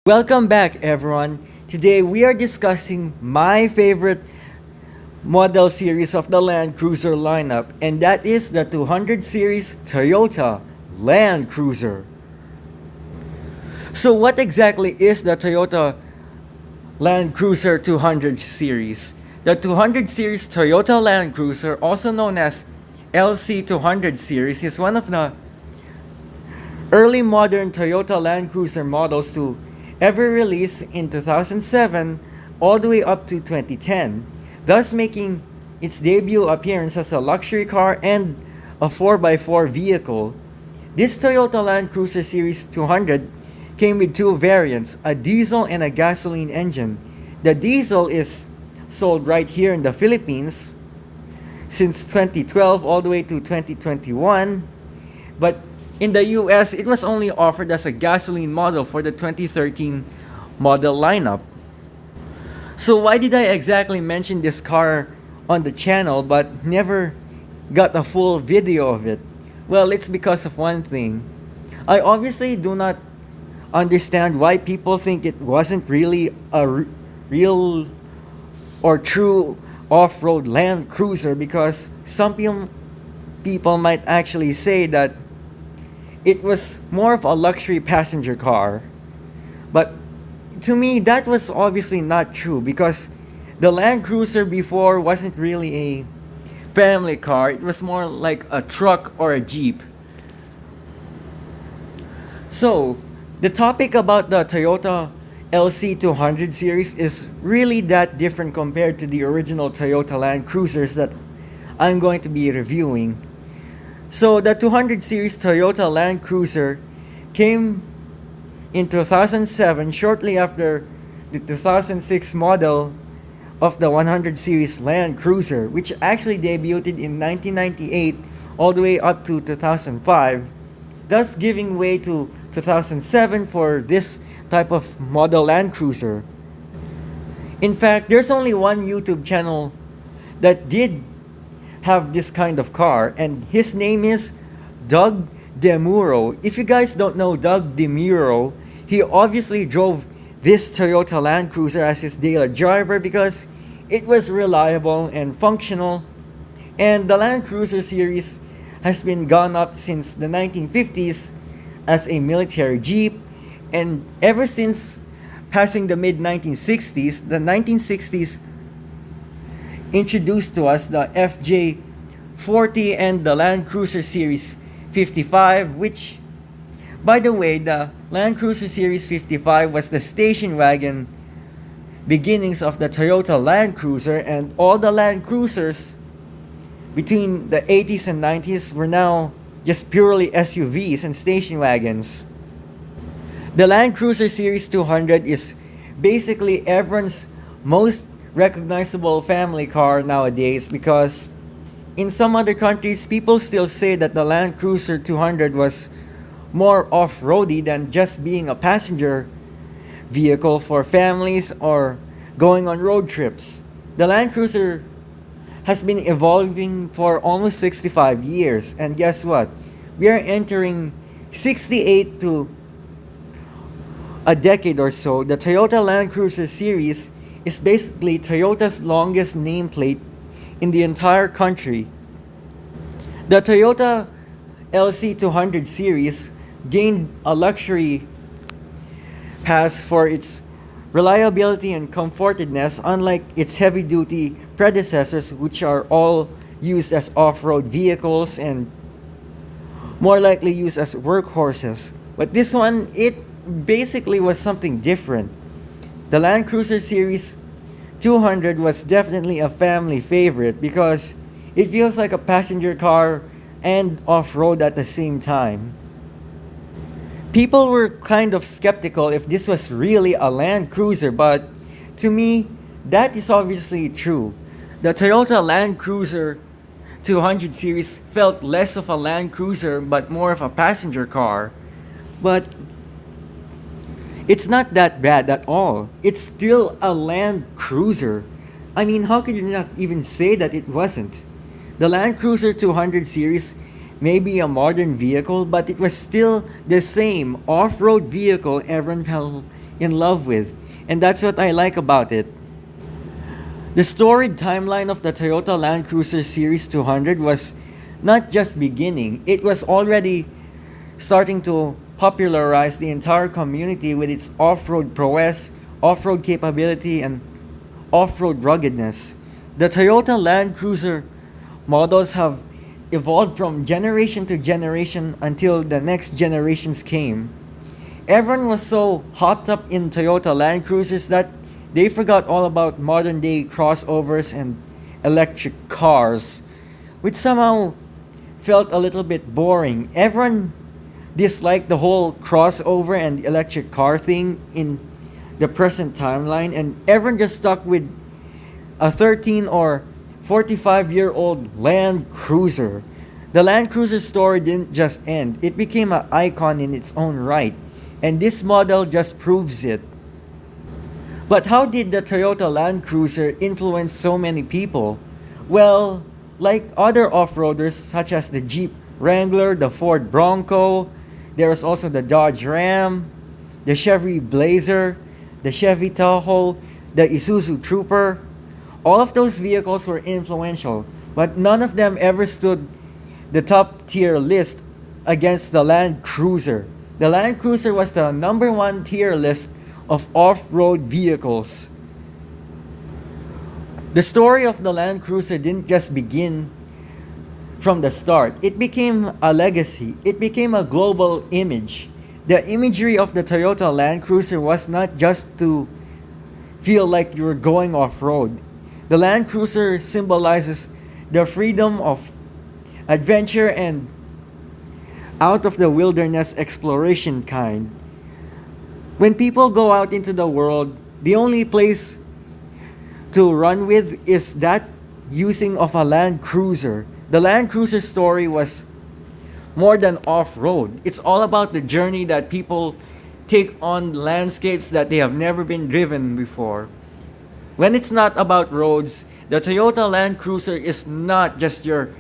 Welcome back, everyone. Today we are discussing my favorite model series of the Land Cruiser lineup, and that is the 200 series Toyota Land Cruiser. So, what exactly is the Toyota Land Cruiser 200 series? The 200 series Toyota Land Cruiser, also known as LC200 series, is one of the early modern Toyota Land Cruiser models to ever release in 2007 all the way up to 2010, thus making its debut appearance as a luxury car and a 4x4 vehicle. This Toyota Land Cruiser Series 200 came with two variants, a diesel and a gasoline engine. The diesel is sold right here in the Philippines since 2012 all the way to 2021, but in the US, it was only offered as a gasoline model for the 2013 model lineup. So why did I exactly mention this car on the channel but never got a full video of it? Well, it's because of one thing. I obviously do not understand why people think it wasn't really a real or true off-road Land Cruiser, because some people might actually say that it was more of a luxury passenger car. But to me, that was obviously not true, because the Land Cruiser before wasn't really a family car. It was more like a truck or a Jeep. So, the topic about the Toyota LC200 series is really that different compared to the original Toyota Land Cruisers that I'm going to be reviewing. So the 200 series Toyota Land Cruiser came in 2007, shortly after the 2006 model of the 100 series Land Cruiser, which actually debuted in 1998 all the way up to 2005, thus giving way to 2007 for this type of model Land Cruiser. In fact, there's only one YouTube channel that did have this kind of car, and his name is Doug DeMuro. If you guys don't know Doug DeMuro, he obviously drove this Toyota Land Cruiser as his daily driver because it was reliable and functional. And the Land Cruiser series has been gone up since the 1950s as a military jeep, and ever since passing the mid 1960s, the 1960s introduced to us the FJ40 and the Land Cruiser Series 55, which, by the way, the Land Cruiser Series 55 was the station wagon beginnings of the Toyota Land Cruiser, and all the Land Cruisers between the 80s and 90s were now just purely SUVs and station wagons. The Land Cruiser Series 200 is basically everyone's most recognizable family car nowadays, because in some other countries people still say that the Land Cruiser 200 was more off-roady than just being a passenger vehicle for families or going on road trips. The Land Cruiser has been evolving for almost 65 years, and guess what? We are entering 68 to a decade or so. The Toyota Land Cruiser series is basically Toyota's longest nameplate in the entire country. The Toyota LC200 series gained a luxury pass for its reliability and comfortedness, unlike its heavy-duty predecessors, which are all used as off-road vehicles and more likely used as workhorses. But this one, it basically was something different. The Land Cruiser Series 200 was definitely a family favorite because it feels like a passenger car and off-road at the same time. People were kind of skeptical if this was really a Land Cruiser, but to me, that is obviously true. The Toyota Land Cruiser 200 series felt less of a Land Cruiser but more of a passenger car. But it's not that bad at all. It's still a Land Cruiser. I mean, how could you not even say that it wasn't? The Land Cruiser 200 series may be a modern vehicle, but it was still the same off-road vehicle everyone in love with. And that's what I like about it. The storied timeline of the Toyota Land Cruiser Series 200 was not just beginning, it was already starting to popularize the entire community with its off road prowess, off road capability, and off road ruggedness. The Toyota Land Cruiser models have evolved from generation to generation until the next generations came. Everyone was so hopped up in Toyota Land Cruisers that they forgot all about modern day crossovers and electric cars, which somehow felt a little bit boring. Everyone disliked the whole crossover and electric car thing in the present timeline, and everyone just stuck with a 13 or 45-year-old Land Cruiser. The Land Cruiser story didn't just end, it became an icon in its own right, and this model just proves it. But how did the Toyota Land Cruiser influence so many people? Well, like other off-roaders such as the Jeep Wrangler, the Ford Bronco, there was also the Dodge Ram, the Chevy Blazer, the Chevy Tahoe, the Isuzu Trooper. All of those vehicles were influential, but none of them ever stood the top tier list against the Land Cruiser. The Land Cruiser was the number one tier list of off-road vehicles. The story of the Land Cruiser didn't just begin from the start. It became a legacy. It became a global image. The imagery of the Toyota Land Cruiser was not just to feel like you were going off-road. The Land Cruiser symbolizes the freedom of adventure and out of the wilderness exploration kind. When people go out into the world, the only place to run with is that using of a Land Cruiser. The Land Cruiser story was more than off-road. It's all about the journey that people take on landscapes that they have never been driven before. When it's not about roads, the Toyota Land Cruiser is not just your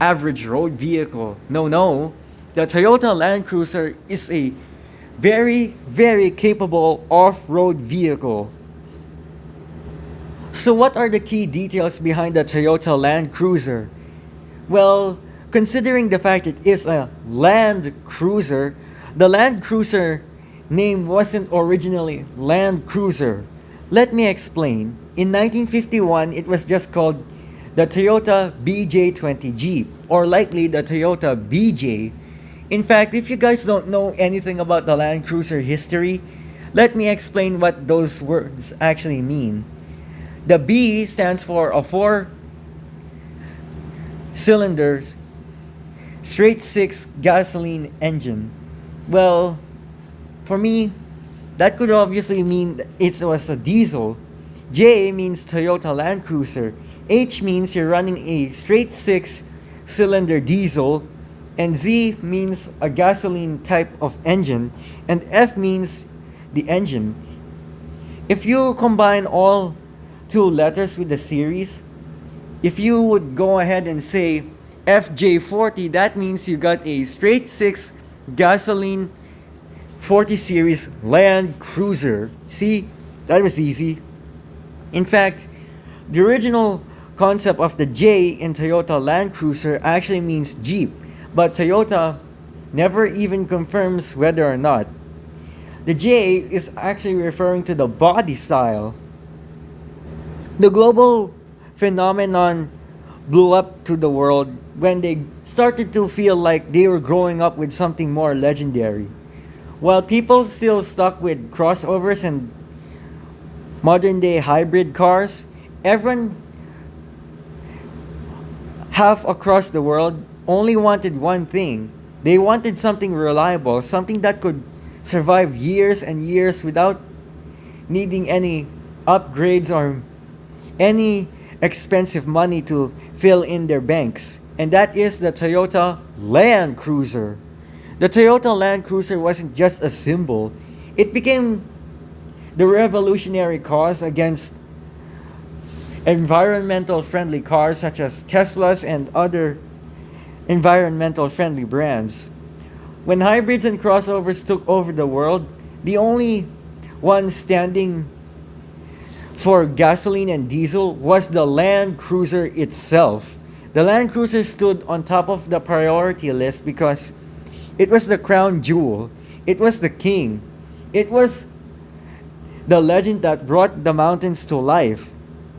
average road vehicle. No, no. The Toyota Land Cruiser is a very, very capable off-road vehicle. So what are the key details behind the Toyota Land Cruiser? Well, considering the fact it is a Land Cruiser, the Land Cruiser name wasn't originally Land Cruiser. Let me explain. In 1951, it was just called the Toyota BJ20 Jeep, or likely the Toyota BJ. In fact, if you guys don't know anything about the Land Cruiser history, let me explain what those words actually mean. The B stands for a 4 cylinders straight 6 gasoline engine. Well, for me, that could obviously mean it was a diesel. J means Toyota Land Cruiser. H means you're running a straight 6-cylinder diesel. And Z means a gasoline type of engine. And F means the engine. If you combine all two letters with the series, if you would go ahead and say FJ40, that means you got a straight 6 gasoline 40 series Land Cruiser. See, that was easy. In fact, the original concept of the J in Toyota Land Cruiser actually means Jeep, but Toyota never even confirms whether or not. The J is actually referring to the body style. The global phenomenon blew up to the world when they started to feel like they were growing up with something more legendary. While people still stuck with crossovers and modern day hybrid cars, everyone half across the world only wanted one thing. They wanted something reliable, something that could survive years and years without needing any upgrades or any expensive money to fill in their banks. And that is the Toyota Land Cruiser. The Toyota Land Cruiser wasn't just a symbol, it became the revolutionary cause against environmental friendly cars such as Teslas and other environmental friendly brands. When hybrids and crossovers took over the world, the only one standing for gasoline and diesel was the Land Cruiser itself. The Land Cruiser stood on top of the priority list because it was the crown jewel. It was the king. It was the legend that brought the mountains to life.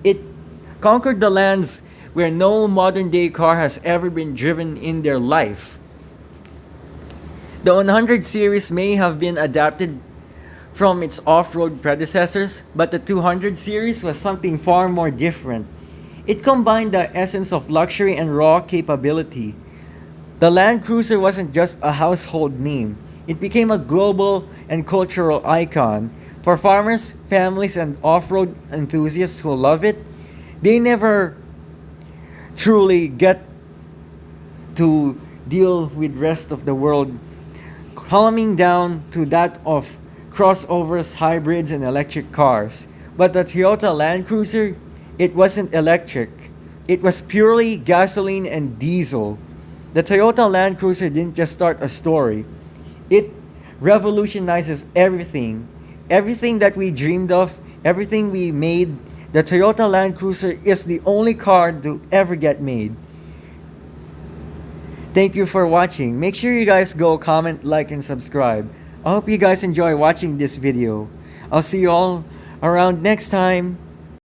It conquered the lands where no modern day car has ever been driven in their life. The 100 series may have been adapted from its off-road predecessors, but the 200 series was something far more different. It combined the essence of luxury and raw capability. The Land Cruiser wasn't just a household name. It became a global and cultural icon. For farmers, families, and off-road enthusiasts who love it, they never truly get to deal with rest of the world, calming down to that of crossovers, hybrids, and electric cars. But the Toyota Land Cruiser, it wasn't electric. It was purely gasoline and diesel. The Toyota Land Cruiser didn't just start a story. It revolutionizes everything. Everything that we dreamed of, everything we made, the Toyota Land Cruiser is the only car to ever get made. Thank you for watching. Make sure you guys go comment, like, and subscribe. I hope you guys enjoy watching this video. I'll see you all around next time.